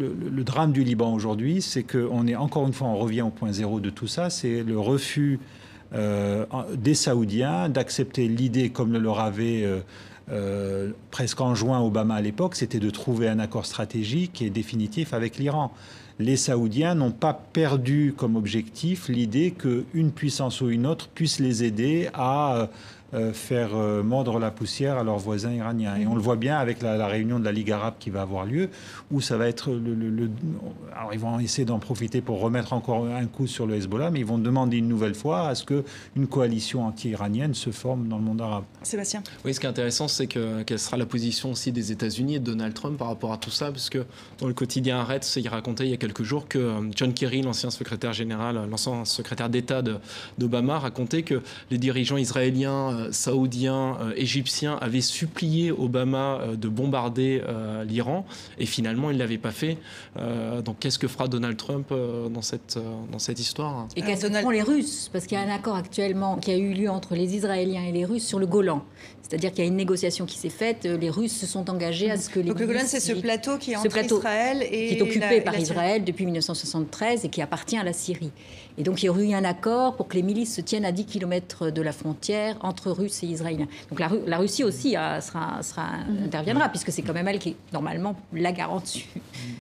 Le drame du Liban aujourd'hui, c'est qu'on est encore une fois, on revient au point zéro de tout ça, c'est le refus des Saoudiens d'accepter l'idée, comme le leur avait presque enjoint Obama à l'époque, c'était de trouver un accord stratégique et définitif avec l'Iran. Les Saoudiens n'ont pas perdu comme objectif l'idée qu'une puissance ou une autre puisse les aider à faire mordre la poussière à leurs voisins iraniens. Et on le voit bien avec la réunion de la Ligue arabe qui va avoir lieu, où ça va être alors ils vont essayer d'en profiter pour remettre encore un coup sur le Hezbollah, mais ils vont demander une nouvelle fois à ce qu'une coalition anti-iranienne se forme dans le monde arabe. Sébastien. Oui, ce qui est intéressant, c'est quelle sera la position aussi des États-Unis et de Donald Trump par rapport à tout ça, parce que dans le quotidien Haaretz, il racontait il y a quelques jours que John Kerry, l'ancien secrétaire général, l'ancien secrétaire d'État d'Obama, racontait que les dirigeants israéliens, saoudiens, égyptiens avaient supplié Obama de bombarder l'Iran, et finalement, il ne l'avait pas fait. Donc, qu'est-ce que fera Donald Trump dans cette histoire? Et qu'est-ce que feront les Russes? Parce qu'il y a un accord actuellement qui a eu lieu entre les Israéliens et les Russes sur le Golan. C'est-à-dire qu'il y a une négociation qui s'est faite. Les Russes se sont engagés à ce que les... Donc le Golan, c'est ce plateau qui est entre Israël et... qui est occupé par Israël depuis 1973 et qui appartient à la Syrie. Et donc il y aurait eu un accord pour que les milices se tiennent à 10 km de la frontière entre Russes et Israéliens. Donc la Russie aussi interviendra, puisque c'est quand même elle qui est normalement la garante